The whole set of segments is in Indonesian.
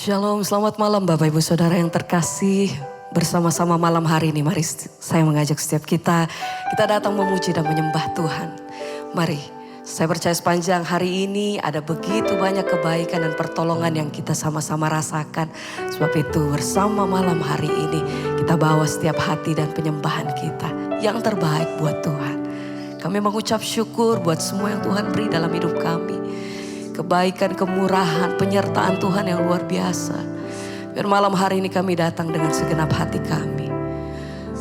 Shalom, selamat malam Bapak Ibu Saudara yang terkasih. Bersama-sama malam hari ini mari saya mengajak setiap kita datang memuji dan menyembah Tuhan. Mari, saya percaya sepanjang hari ini ada begitu banyak kebaikan dan pertolongan yang kita sama-sama rasakan. Sebab itu bersama malam hari ini kita bawa setiap hati dan penyembahan kita yang terbaik buat Tuhan. Kami mengucap syukur buat semua yang Tuhan beri dalam hidup kami. Kebaikan, kemurahan, penyertaan Tuhan yang luar biasa. Biar malam hari ini kami datang dengan segenap hati kami.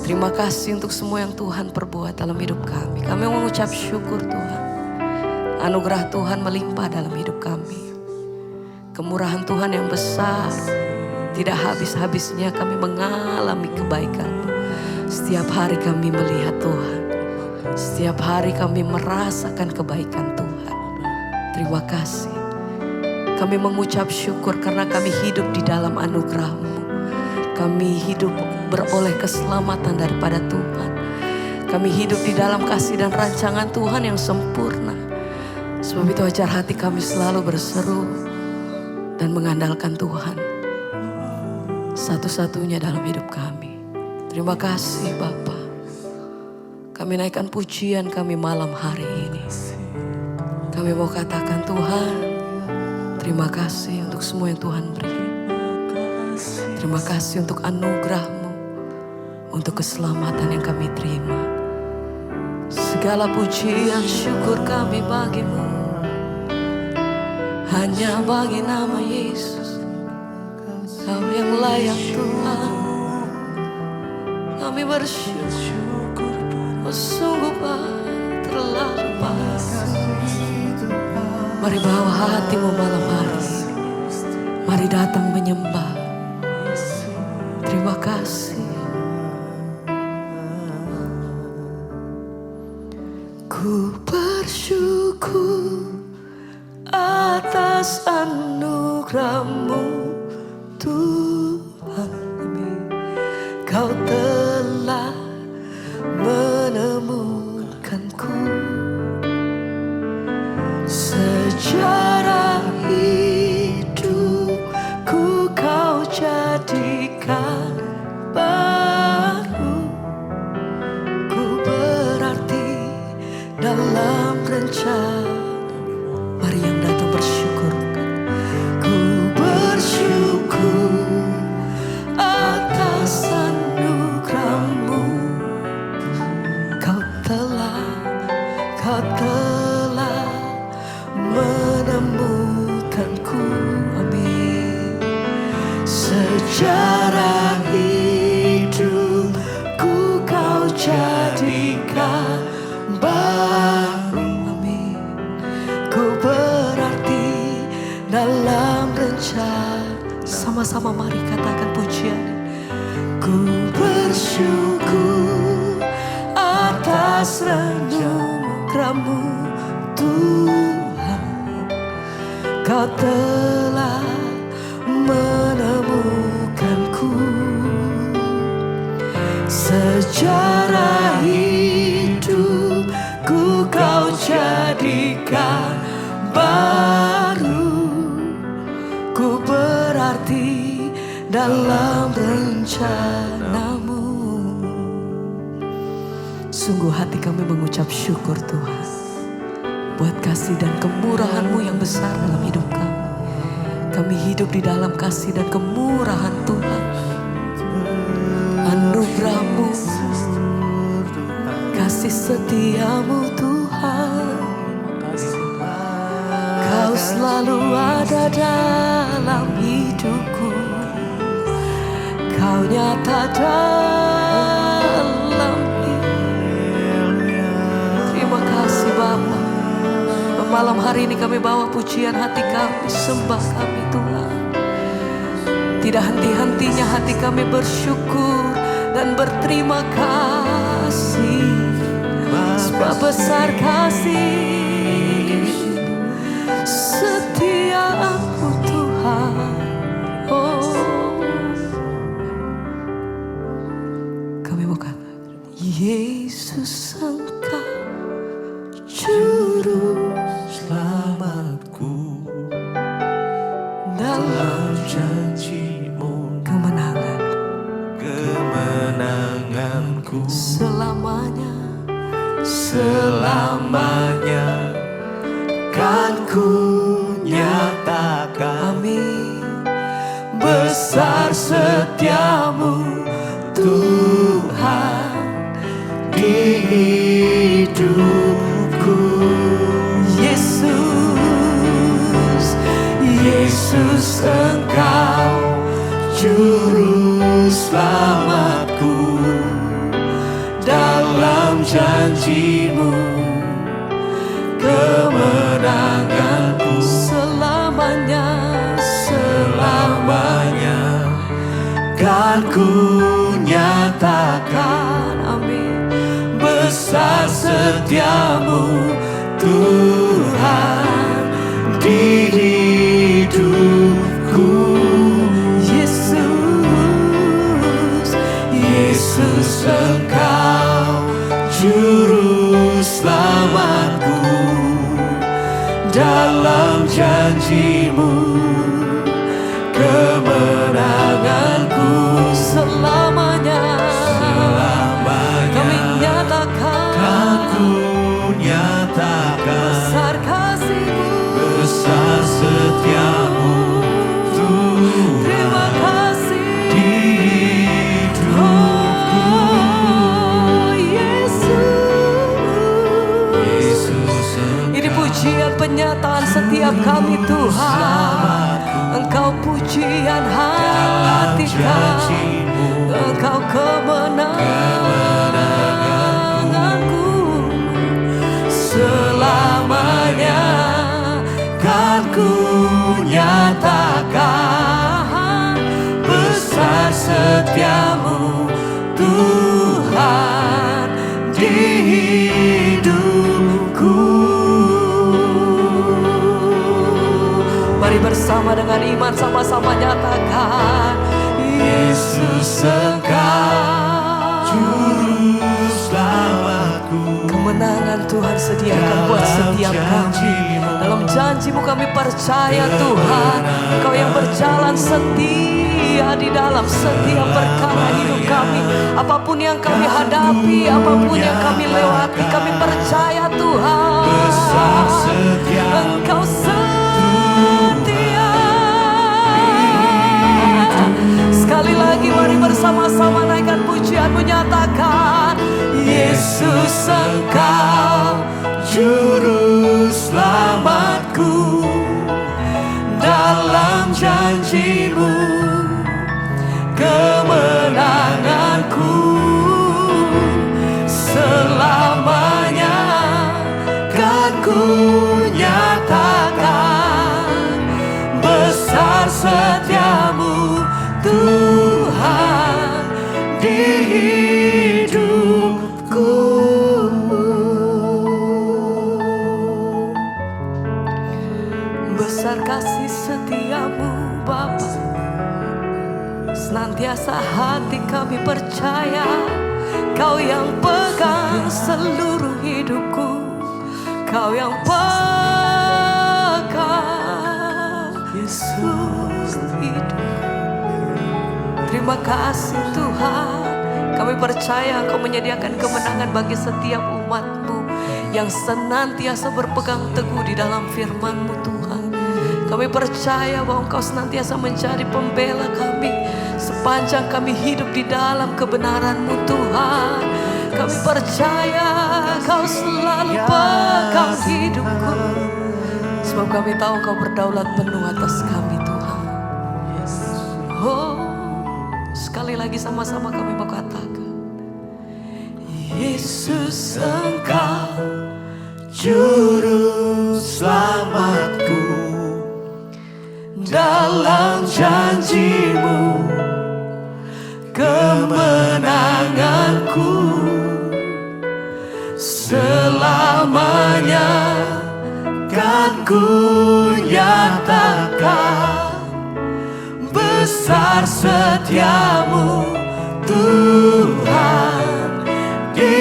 Terima kasih untuk semua yang Tuhan perbuat dalam hidup kami. Kami mengucap syukur Tuhan. Anugerah Tuhan melimpah dalam hidup kami. Kemurahan Tuhan yang besar. Tidak habis-habisnya kami mengalami kebaikan. Setiap hari kami melihat Tuhan. Setiap hari kami merasakan kebaikan Tuhan. Terima kasih. Kami mengucap syukur karena kami hidup di dalam anugerah-Mu. Kami hidup beroleh keselamatan daripada Tuhan. Kami hidup di dalam kasih dan rancangan Tuhan yang sempurna. Sebab itu ajar hati kami selalu berseru dan mengandalkan Tuhan. Satu-satunya dalam hidup kami. Terima kasih Bapa. Kami naikkan pujian kami malam hari ini. Kami mau katakan Tuhan, terima kasih untuk semua yang Tuhan beri. Terima kasih untuk anugerah-Mu, untuk keselamatan yang kami terima. Segala pujian syukur kami bagi-Mu. Hanya bagi nama Yesus, Kau yang layak Tuhan. Kami bersyukur, oh sungguh terlalu baik. Mari bawa hatimu malam hari. Mari datang menyembah. Terima kasih. Ku bersyukur atas anugerah-Mu Tuhan. Kau telah menemukanku. Sejarah hidupku Kau jadikan baru. Ku berarti dalam rencana. Mari yang datang bersyukur. Ku bersyukur atas anugerah-Mu. Kau telah menemukanku, amin. Sejarah hidupku Kau jadikan baru, amin. Ku berarti dalam rencana. Sama-sama mari katakan pujian. Ku bersyukur atas anugerah-Mu Tuhan. Kau telah menemukanku. Sejarah hidupku Kau jadikan baru. Ku berarti dalam rencana-Mu. Sungguh hati kami mengucap syukur Tuhan. Buat kasih dan kemurahan-Mu yang besar dalam hidup kami. Kami hidup di dalam kasih dan kemurahan Tuhan. Anugerah-Mu, kasih setia-Mu Tuhan. Kau selalu ada dalam hidupku. Kau nyata dalam hidup. Terima kasih Bapa. Malam hari ini kami bawa pujian hati kami, sembah kami Tuhan. Tidak henti-hentinya hati kami bersyukur dan berterima kasih. Sebab besar kasih setia-Mu Tuhan. Oh, kami mau katakan Yesus Engkau juru selamatku. dalam janji. kemenanganku. Selamanya, selamanya kan ku nyatakan. amin. Besar setiamu Tuhan di hidupku. Yesus, Yesus, Engkau juru selamatku. Dalam janji-Mu kemenanganku. selamanya, Selamanya kan ku nyatakan. amin. Besar setiamu Tuhan di hidupku. Yesus, Yesus, Engkau juru selamatku. Dalam janji-Mu kemenanganku. selamanya, Selamanya kami nyatakan kan ku nyatakan. besar kasih-Mu, Besar setiamu terima Tuhan kasih. di hidupku. Oh, Yesus. Yesus, Ini pujian penyataan setiap kami Tuhan. Engkau pujian hati kami, Engkau kemenanganku. selamanya kan ku nyatakan. Besar setiamu Tuhan di hidupku. Mari bersama dengan iman sama-sama nyatakan, Yesus, Engkau juru selamatku. kemenangan Tuhan sediakan buat setiap kami. Dalam janji-Mu kami percaya Tuhan, Engkau yang berjalan setia di dalam setiap perkara hidup kami. Apapun yang kami hadapi, apapun yang kami lewati, kami percaya Tuhan, Besar setiamu Engkau setia. Sekali lagi mari bersama-sama naikkan pujian, menyatakan, Yesus, Engkau juru selamatku. Dalam janji-Mu kemenanganku. Selamanya kan ku nyatakan. Besar setiamu Tuhan di hidupku. besar kasih setiamu Bapa. Senantiasa hati kami percaya, Kau yang pegang seluruh hidupku, Kau yang pegang Yesus hidup. Terima kasih Tuhan, kami percaya Engkau menyediakan kemenangan bagi setiap umat-Mu yang senantiasa berpegang teguh di dalam firman-Mu Tuhan. Kami percaya bahwa Engkau senantiasa menjadi pembela kami sepanjang kami hidup di dalam kebenaran-Mu Tuhan. Kami percaya Kau selalu pegang hidupku, sebab kami tahu Kau berdaulat penuh atas kami Tuhan. Oh, sekali lagi sama-sama kami mau katakan, Yesus, Engkau juru selamatku. Dalam janji-Mu kemenanganku. Selamanya kan ku nyatakan. Besar setiamu Tuhan di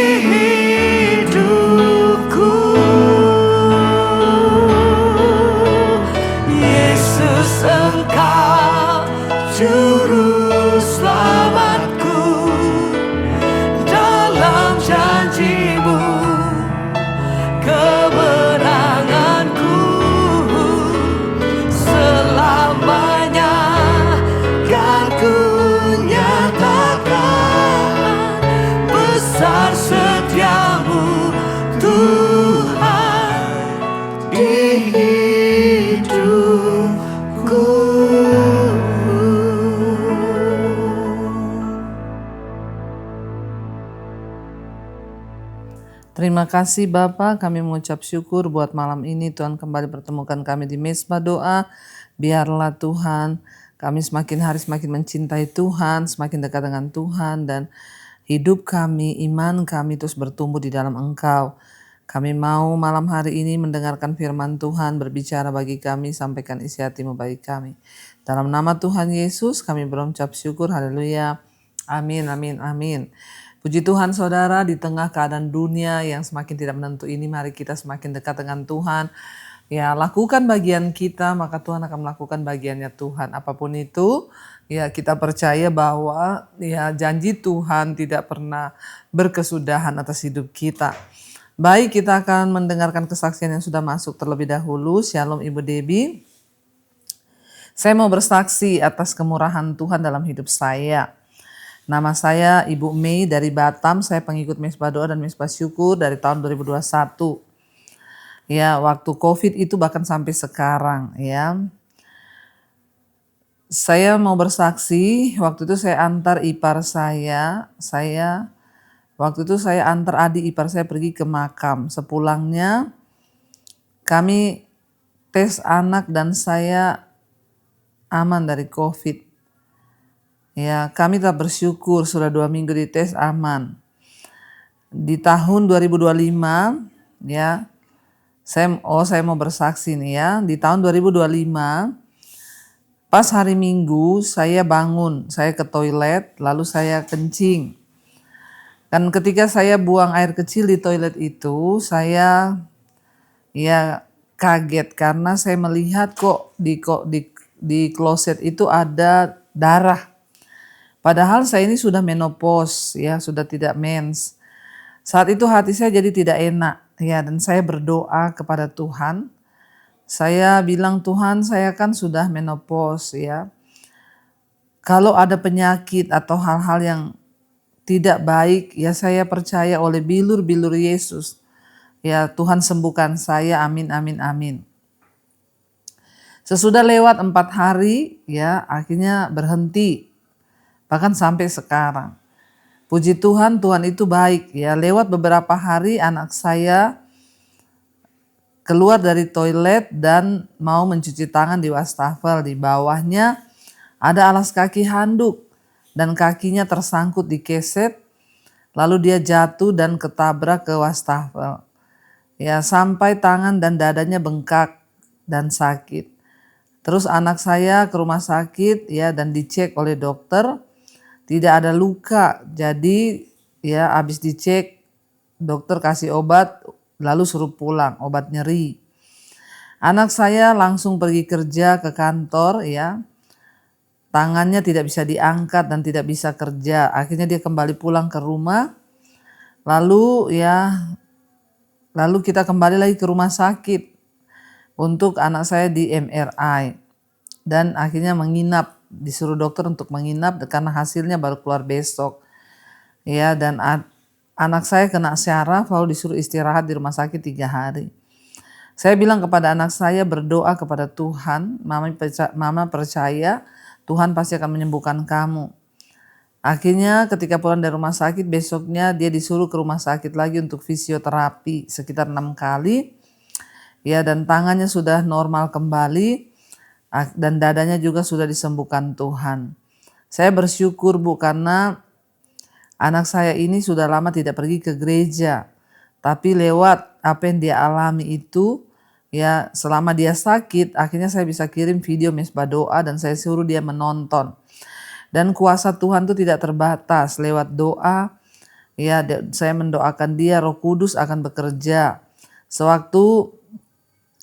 hidupku. Yesus, Engkau juru selamatku. Terima kasih Bapa, kami mengucap syukur buat malam ini Tuhan kembali pertemukan kami di Mezbah Doa. Biarlah Tuhan kami semakin hari semakin mencintai Tuhan, semakin dekat dengan Tuhan, dan hidup kami, iman kami terus bertumbuh di dalam Engkau. Kami mau malam hari ini mendengarkan firman Tuhan, berbicara bagi kami, sampaikan isi hati-Mu bagi kami. Dalam nama Tuhan Yesus kami berucap syukur, haleluya. Amin, amin, amin. Puji Tuhan saudara, di tengah keadaan dunia yang semakin tidak menentu ini, mari kita semakin dekat dengan Tuhan. Ya, lakukan bagian kita, maka Tuhan akan melakukan bagiannya Tuhan. Apapun itu, ya kita percaya bahwa ya janji Tuhan tidak pernah berkesudahan atas hidup kita. Baik, kita akan mendengarkan kesaksian yang sudah masuk terlebih dahulu. Shalom Ibu Debbie. Saya mau bersaksi atas kemurahan Tuhan dalam hidup saya. Nama saya Ibu Mei dari Batam, saya pengikut Mezbah Doa dan Mezbah Syukur dari tahun 2021. Ya, waktu COVID itu bahkan sampai sekarang ya. Saya mau bersaksi, waktu itu saya antar ipar waktu itu saya antar adik ipar saya pergi ke makam. Sepulangnya kami tes anak dan saya aman dari COVID. Ya, kami tak bersyukur sudah 2 minggu dites aman. Di tahun 2025 ya, saya mau bersaksi nih ya. Di tahun 2025 pas hari Minggu saya bangun, saya ke toilet lalu saya kencing. Dan ketika saya buang air kecil di toilet itu, saya ya kaget karena saya melihat kok di kloset itu ada darah. Padahal saya ini sudah menopause ya, sudah tidak mens. Saat itu hati saya jadi tidak enak ya, dan saya berdoa kepada Tuhan. Saya bilang, Tuhan, saya kan sudah menopause ya. Kalau ada penyakit atau hal-hal yang tidak baik ya, saya percaya oleh bilur-bilur Yesus. Ya, Tuhan sembuhkan saya, amin, amin, amin. Sesudah lewat 4 hari ya, akhirnya berhenti. Bahkan sampai sekarang. Puji Tuhan, Tuhan itu baik ya. Lewat beberapa hari anak saya keluar dari toilet dan mau mencuci tangan di wastafel. Di bawahnya ada alas kaki handuk dan kakinya tersangkut di keset. Lalu dia jatuh dan ketabrak ke wastafel. Ya, sampai tangan dan dadanya bengkak dan sakit. Terus anak saya ke rumah sakit ya, dan dicek oleh dokter. Tidak ada luka, jadi ya habis dicek dokter kasih obat lalu suruh pulang, obat nyeri. Anak saya langsung pergi kerja ke kantor ya, tangannya tidak bisa diangkat dan tidak bisa kerja. Akhirnya dia kembali pulang ke rumah, lalu kita kembali lagi ke rumah sakit untuk anak saya di MRI dan akhirnya menginap. Disuruh dokter untuk menginap karena hasilnya baru keluar besok. Ya, dan anak saya kena syaraf lalu disuruh istirahat di rumah sakit 3 hari. Saya bilang kepada anak saya, berdoa kepada Tuhan, mama percaya Tuhan pasti akan menyembuhkan kamu. Akhirnya ketika pulang dari rumah sakit, besoknya dia disuruh ke rumah sakit lagi untuk fisioterapi sekitar 6 kali. Ya, dan tangannya sudah normal kembali. Dan dadanya juga sudah disembuhkan Tuhan. Saya bersyukur Bu, karena anak saya ini sudah lama tidak pergi ke gereja. Tapi lewat apa yang dia alami itu, ya selama dia sakit, akhirnya saya bisa kirim video Mezbah Doa dan saya suruh dia menonton. Dan kuasa Tuhan itu tidak terbatas lewat doa. Ya, saya mendoakan dia, Roh Kudus akan bekerja. Sewaktu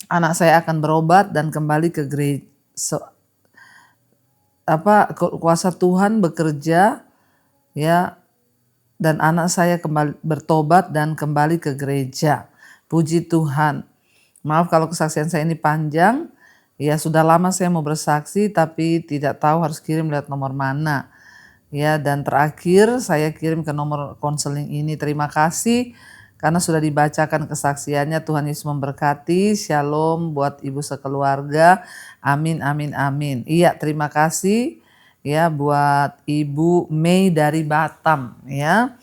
anak saya akan berobat dan kembali ke gereja. Kuasa Tuhan bekerja ya, dan anak saya kembali bertobat dan kembali ke gereja. Puji Tuhan. Maaf kalau kesaksian saya ini panjang. Ya, sudah lama saya mau bersaksi tapi tidak tahu harus kirim lewat nomor mana. Ya, dan terakhir saya kirim ke nomor konseling ini. Terima kasih karena sudah dibacakan kesaksiannya. Tuhan Yesus memberkati. Shalom buat ibu sekeluarga. Amin, amin, amin. Iya, terima kasih ya buat Ibu Mei dari Batam ya.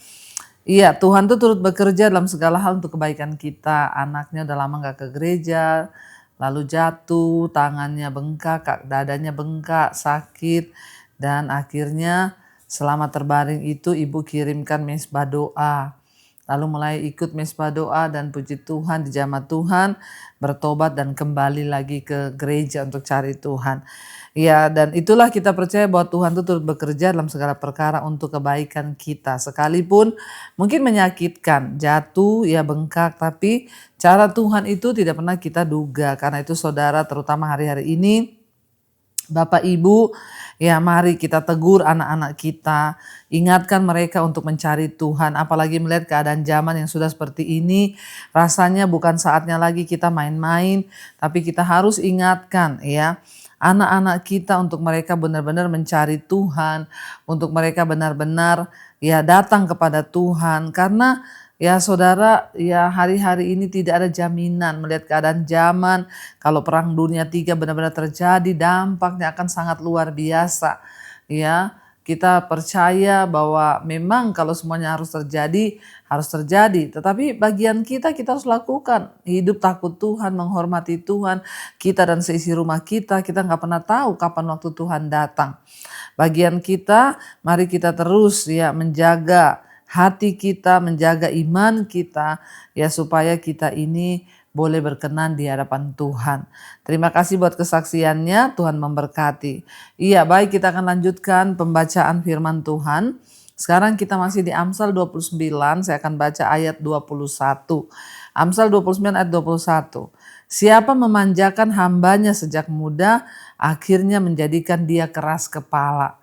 Iya, Tuhan tuh turut bekerja dalam segala hal untuk kebaikan kita. Anaknya udah lama gak ke gereja, lalu jatuh, tangannya bengkak, dadanya bengkak, sakit. Dan akhirnya selama terbaring itu ibu kirimkan mesbah doa. Lalu mulai ikut mesbah doa dan puji Tuhan, dijamah Tuhan, bertobat dan kembali lagi ke gereja untuk cari Tuhan. Ya, dan itulah kita percaya bahwa Tuhan itu turut bekerja dalam segala perkara untuk kebaikan kita. Sekalipun mungkin menyakitkan, jatuh, ya bengkak, tapi cara Tuhan itu tidak pernah kita duga. Karena itu saudara, terutama hari-hari ini, Bapak Ibu, ya mari kita tegur anak-anak kita, ingatkan mereka untuk mencari Tuhan. Apalagi melihat keadaan zaman yang sudah seperti ini, rasanya bukan saatnya lagi kita main-main, tapi kita harus ingatkan ya anak-anak kita untuk mereka benar-benar mencari Tuhan, untuk mereka benar-benar ya datang kepada Tuhan. Karena ya saudara, ya hari-hari ini tidak ada jaminan melihat keadaan zaman. Kalau perang dunia 3 benar-benar terjadi, dampaknya akan sangat luar biasa. Ya, kita percaya bahwa memang kalau semuanya harus terjadi, harus terjadi. Tetapi bagian kita harus lakukan. Hidup takut Tuhan, menghormati Tuhan. Kita dan seisi rumah kita nggak pernah tahu kapan waktu Tuhan datang. Bagian kita, mari kita terus ya menjaga hati kita, menjaga iman kita, ya supaya kita ini boleh berkenan di hadapan Tuhan. Terima kasih buat kesaksiannya, Tuhan memberkati. Iya, baik, kita akan lanjutkan pembacaan firman Tuhan. Sekarang kita masih di Amsal 29, saya akan baca ayat 21. Amsal 29 ayat 21. Siapa memanjakan hambanya sejak muda, akhirnya menjadikan dia keras kepala.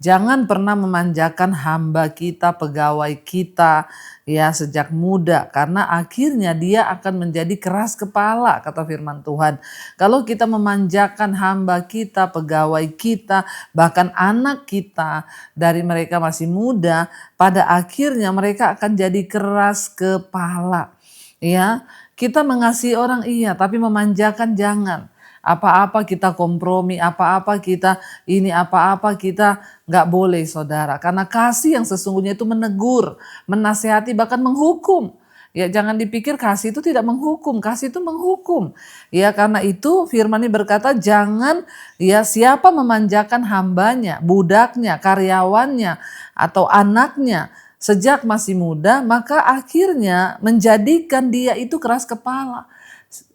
Jangan pernah memanjakan hamba kita, pegawai kita ya sejak muda. Karena akhirnya dia akan menjadi keras kepala, kata firman Tuhan. Kalau kita memanjakan hamba kita, pegawai kita, bahkan anak kita dari mereka masih muda, pada akhirnya mereka akan jadi keras kepala. Ya, kita mengasihi orang iya, tapi memanjakan jangan. Apa-apa kita kompromi, apa-apa kita ini, apa-apa kita nggak boleh saudara. Karena kasih yang sesungguhnya itu menegur, menasihati, bahkan menghukum. Ya jangan dipikir kasih itu tidak menghukum, kasih itu menghukum. Ya karena itu firman ini berkata jangan ya siapa memanjakan hambanya, budaknya, karyawannya atau anaknya sejak masih muda, maka akhirnya menjadikan dia itu keras kepala.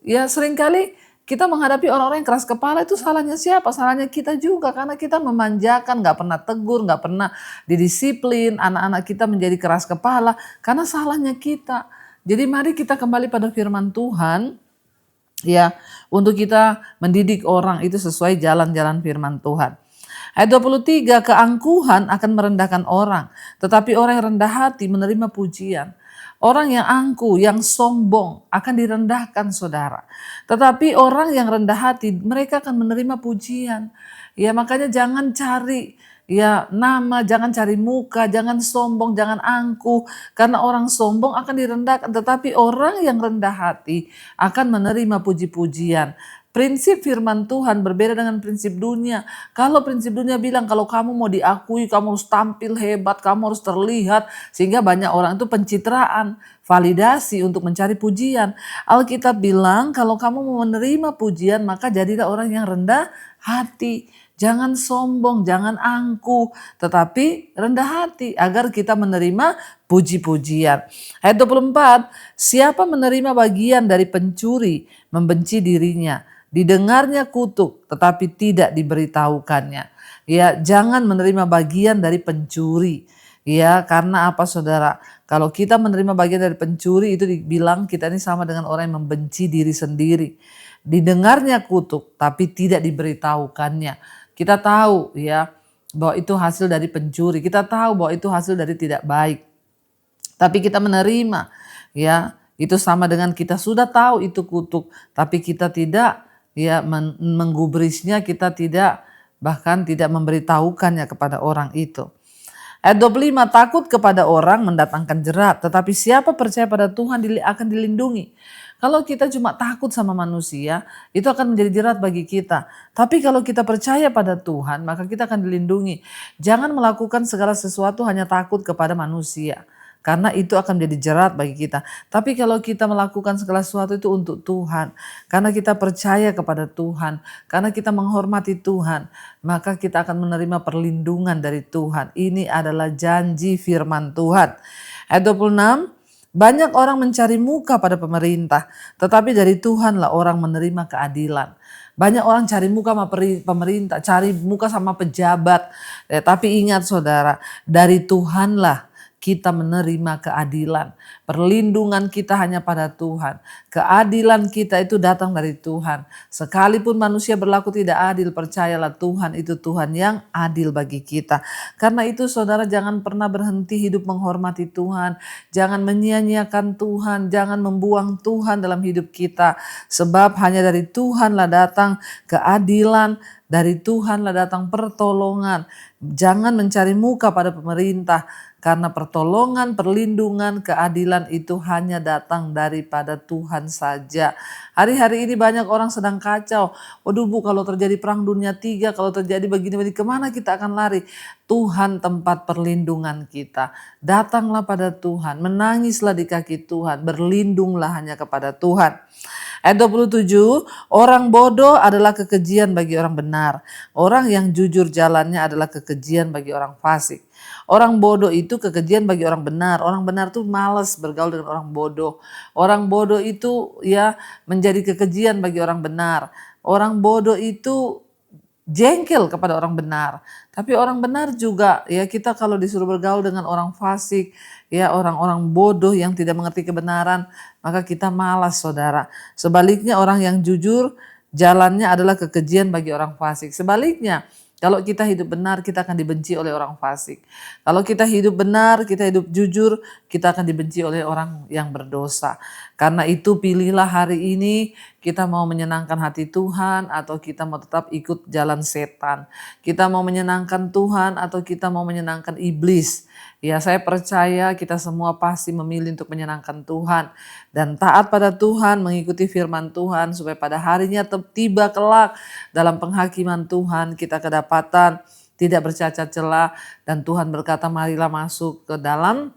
Ya seringkali kita menghadapi orang-orang yang keras kepala itu salahnya siapa? Salahnya kita juga karena kita memanjakan, gak pernah tegur, gak pernah didisiplin. Anak-anak kita menjadi keras kepala karena salahnya kita. Jadi mari kita kembali pada firman Tuhan ya untuk kita mendidik orang itu sesuai jalan-jalan firman Tuhan. Ayat 23, keangkuhan akan merendahkan orang, tetapi orang yang rendah hati menerima pujian. Orang yang angkuh, yang sombong akan direndahkan saudara. Tetapi orang yang rendah hati mereka akan menerima pujian. Ya makanya jangan cari ya nama, jangan cari muka, jangan sombong, jangan angkuh. Karena orang sombong akan direndahkan. Tetapi orang yang rendah hati akan menerima puji-pujian. Prinsip firman Tuhan berbeda dengan prinsip dunia. Kalau prinsip dunia bilang kalau kamu mau diakui, kamu harus tampil hebat, kamu harus terlihat. Sehingga banyak orang itu pencitraan, validasi untuk mencari pujian. Alkitab bilang kalau kamu mau menerima pujian maka jadilah orang yang rendah hati. Jangan sombong, jangan angkuh, tetapi rendah hati agar kita menerima puji-pujian. Ayat 24, siapa menerima bagian dari pencuri membenci dirinya. Didengarnya kutuk tetapi tidak diberitahukannya. Ya, jangan menerima bagian dari pencuri. Ya, karena apa saudara? Kalau kita menerima bagian dari pencuri itu dibilang kita ini sama dengan orang yang membenci diri sendiri. Didengarnya kutuk tapi tidak diberitahukannya. Kita tahu ya bahwa itu hasil dari pencuri. Kita tahu bahwa itu hasil dari tidak baik. Tapi kita menerima ya, itu sama dengan kita sudah tahu itu kutuk tapi kita tidak ya menggubrisnya, kita tidak bahkan tidak memberitahukannya kepada orang itu. Ayat 25, takut kepada orang mendatangkan jerat, tetapi siapa percaya pada Tuhan akan dilindungi. Kalau kita cuma takut sama manusia, itu akan menjadi jerat bagi kita. Tapi kalau kita percaya pada Tuhan, maka kita akan dilindungi. Jangan melakukan segala sesuatu hanya takut kepada manusia. karena itu akan menjadi jerat bagi kita. Tapi kalau kita melakukan segala sesuatu itu untuk Tuhan, karena kita percaya kepada Tuhan, karena kita menghormati Tuhan, maka kita akan menerima perlindungan dari Tuhan. Ini adalah janji firman Tuhan. Ayat 26, banyak orang mencari muka pada pemerintah, tetapi dari Tuhanlah orang menerima keadilan. Banyak orang cari muka sama pemerintah, cari muka sama pejabat. Tapi ingat saudara, dari Tuhanlah kita menerima keadilan. Perlindungan kita hanya pada Tuhan. Keadilan kita itu datang dari Tuhan. Sekalipun manusia berlaku tidak adil, percayalah Tuhan itu Tuhan yang adil bagi kita. Karena itu saudara, jangan pernah berhenti hidup menghormati Tuhan. Jangan menyia-nyiakan Tuhan. Jangan membuang Tuhan dalam hidup kita. Sebab hanya dari Tuhanlah datang keadilan. Dari Tuhanlah datang pertolongan. Jangan mencari muka pada pemerintah, karena pertolongan, perlindungan, keadilan itu hanya datang daripada Tuhan saja. Hari-hari ini banyak orang sedang kacau. Waduh Bu, kalau terjadi perang dunia 3, kalau terjadi begini-begini, kemana kita akan lari? Tuhan tempat perlindungan kita. Datanglah pada Tuhan, menangislah di kaki Tuhan, berlindunglah hanya kepada Tuhan. Ayat 27, orang bodoh adalah kekejian bagi orang benar. Orang yang jujur jalannya adalah kekejian bagi orang fasik. Orang bodoh itu kekejian bagi orang benar. Orang benar tuh malas bergaul dengan orang bodoh. Orang bodoh itu ya menjadi kekejian bagi orang benar. Orang bodoh itu jengkel kepada orang benar. Tapi orang benar juga ya, kita kalau disuruh bergaul dengan orang fasik, ya orang-orang bodoh yang tidak mengerti kebenaran, maka kita malas saudara. Sebaliknya orang yang jujur jalannya adalah kekejian bagi orang fasik. Sebaliknya kalau kita hidup benar, kita akan dibenci oleh orang fasik. Kalau kita hidup benar, kita hidup jujur, kita akan dibenci oleh orang yang berdosa. Karena itu pilihlah hari ini, kita mau menyenangkan hati Tuhan atau kita mau tetap ikut jalan setan. Kita mau menyenangkan Tuhan atau kita mau menyenangkan iblis. Ya, saya percaya kita semua pasti memilih untuk menyenangkan Tuhan dan taat pada Tuhan, mengikuti firman Tuhan supaya pada harinya tiba kelak dalam penghakiman Tuhan kita kedapatan tidak bercacat celah dan Tuhan berkata, marilah masuk ke dalam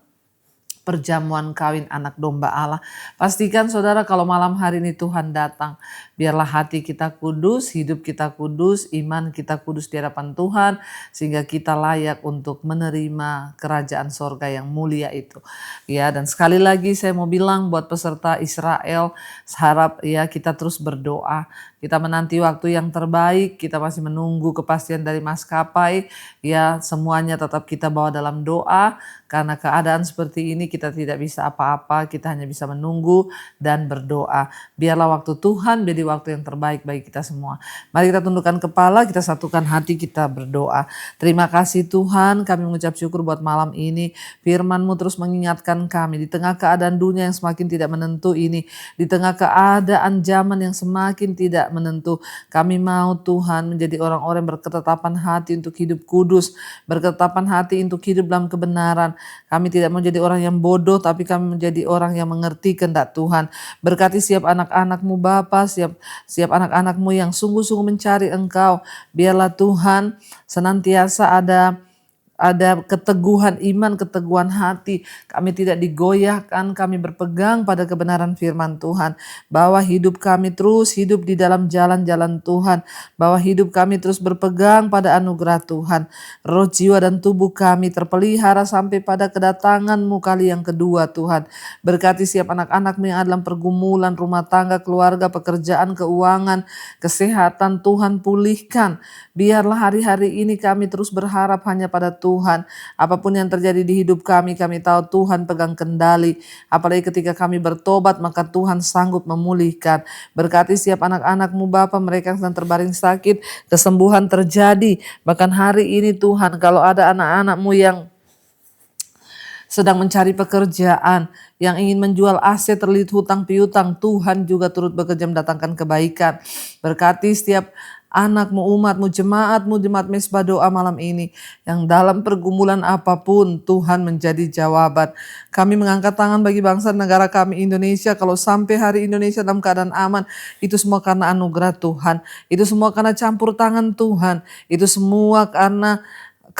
perjamuan kawin anak domba Allah. Pastikan saudara kalau malam hari ini Tuhan datang, biarlah hati kita kudus, hidup kita kudus, iman kita kudus di hadapan Tuhan, sehingga kita layak untuk menerima kerajaan sorga yang mulia itu. Ya, dan sekali lagi saya mau bilang buat peserta Israel, harap ya kita terus berdoa. Kita menanti waktu yang terbaik, kita masih menunggu kepastian dari maskapai. Ya, semuanya tetap kita bawa dalam doa, karena keadaan seperti ini kita tidak bisa apa-apa, kita hanya bisa menunggu dan berdoa. Biarlah waktu Tuhan jadi waktu yang terbaik bagi kita semua. Mari kita tundukkan kepala, kita satukan hati, kita berdoa. Terima kasih Tuhan, kami mengucap syukur buat malam ini. Firman-Mu terus mengingatkan kami di tengah keadaan dunia yang semakin tidak menentu ini, di tengah keadaan zaman yang semakin tidak menentu. Kami mau Tuhan menjadi orang-orang berketetapan hati untuk hidup kudus, berketetapan hati untuk hidup dalam kebenaran. Kami tidak mau jadi orang yang bodoh, tapi kami menjadi orang yang mengerti kehendak Tuhan. Berkati siap anak-anak-Mu Bapa, siap anak-anak-Mu yang sungguh-sungguh mencari Engkau. Biarlah Tuhan senantiasa ada keteguhan iman, keteguhan hati. Kami tidak digoyahkan, kami berpegang pada kebenaran firman Tuhan. Bahwa hidup kami terus hidup di dalam jalan-jalan Tuhan. Bahwa hidup kami terus berpegang pada anugerah Tuhan. Roh, jiwa dan tubuh kami terpelihara sampai pada kedatangan-Mu kali yang kedua Tuhan. Berkati siap anak-anak-Mu yang ada dalam pergumulan, rumah tangga, keluarga, pekerjaan, keuangan, kesehatan, Tuhan pulihkan. Biarlah hari-hari ini kami terus berharap hanya pada Tuhan. Apapun yang terjadi di hidup kami tahu Tuhan pegang kendali. Apalagi ketika kami bertobat, maka Tuhan sanggup memulihkan. Berkati siap anak-anak-Mu Bapa, mereka yang sedang terbaring sakit, kesembuhan terjadi. Bahkan hari ini Tuhan, kalau ada anak-anak-Mu yang sedang mencari pekerjaan, yang ingin menjual aset terlilit hutang piutang, Tuhan juga turut bekerja mendatangkan kebaikan. Berkati setiap anak-Mu, umat-Mu, jemaat-Mu, jemaat Mesbah Doa malam ini, yang dalam pergumulan apapun Tuhan menjadi jawaban. Kami mengangkat tangan bagi bangsa negara kami Indonesia. Kalau sampai hari Indonesia dalam keadaan aman, itu semua karena anugerah Tuhan. Itu semua karena campur tangan Tuhan. Itu semua karena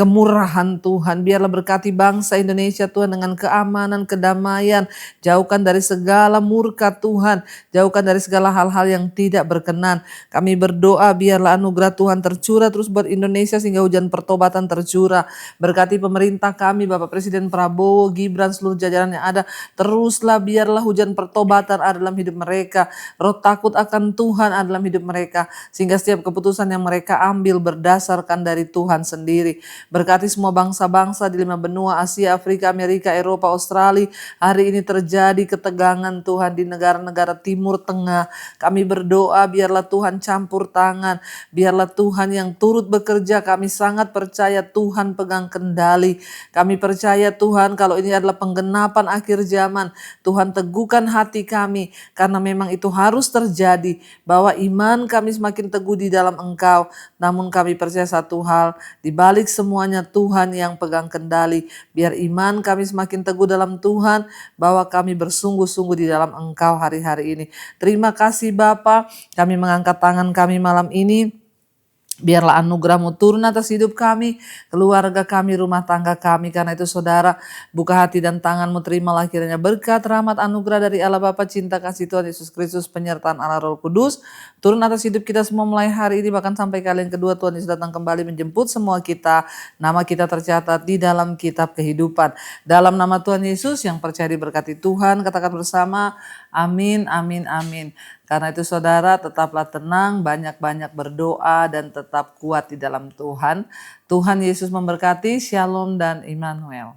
kemurahan Tuhan. Biarlah berkati bangsa Indonesia Tuhan dengan keamanan, kedamaian. Jauhkan dari segala murka Tuhan. Jauhkan dari segala hal-hal yang tidak berkenan. Kami berdoa biarlah anugerah Tuhan tercurah terus buat Indonesia sehingga hujan pertobatan tercurah. Berkati pemerintah kami, Bapak Presiden Prabowo, Gibran, seluruh jajaran yang ada. Teruslah biarlah hujan pertobatan ada dalam hidup mereka. Roh takut akan Tuhan ada dalam hidup mereka. Sehingga setiap keputusan yang mereka ambil berdasarkan dari Tuhan sendiri. Berkati semua bangsa-bangsa di 5 benua, Asia, Afrika, Amerika, Eropa, Australia. Hari ini terjadi ketegangan Tuhan di negara-negara Timur Tengah. Kami berdoa biarlah Tuhan campur tangan. Biarlah Tuhan yang turut bekerja. Kami sangat percaya Tuhan pegang kendali. Kami percaya Tuhan kalau ini adalah penggenapan akhir zaman. Tuhan teguhkan hati kami karena memang itu harus terjadi. Bahwa iman kami semakin teguh di dalam Engkau. Namun kami percaya satu hal, di balik semuanya Tuhan yang pegang kendali. Biar iman kami semakin teguh dalam Tuhan, bahwa kami bersungguh-sungguh di dalam Engkau hari-hari ini. Terima kasih Bapa, kami mengangkat tangan kami malam ini. Biarlah anugerah-Mu turun atas hidup kami, keluarga kami, rumah tangga kami. Karena itu saudara, buka hati dan tangan-Mu, terimalah kiranya berkat, rahmat, anugerah dari Allah Bapa, cinta kasih Tuhan Yesus Kristus, penyertaan Allah Roh Kudus, turun atas hidup kita semua mulai hari ini, bahkan sampai kali yang kedua Tuhan Yesus datang kembali menjemput semua kita. Nama kita tercatat di dalam kitab kehidupan. Dalam nama Tuhan Yesus yang percaya diberkati Tuhan, katakan bersama, amin, amin, amin. Karena itu saudara tetaplah tenang, banyak-banyak berdoa dan tetap kuat di dalam Tuhan. Tuhan Yesus memberkati, Shalom dan Immanuel.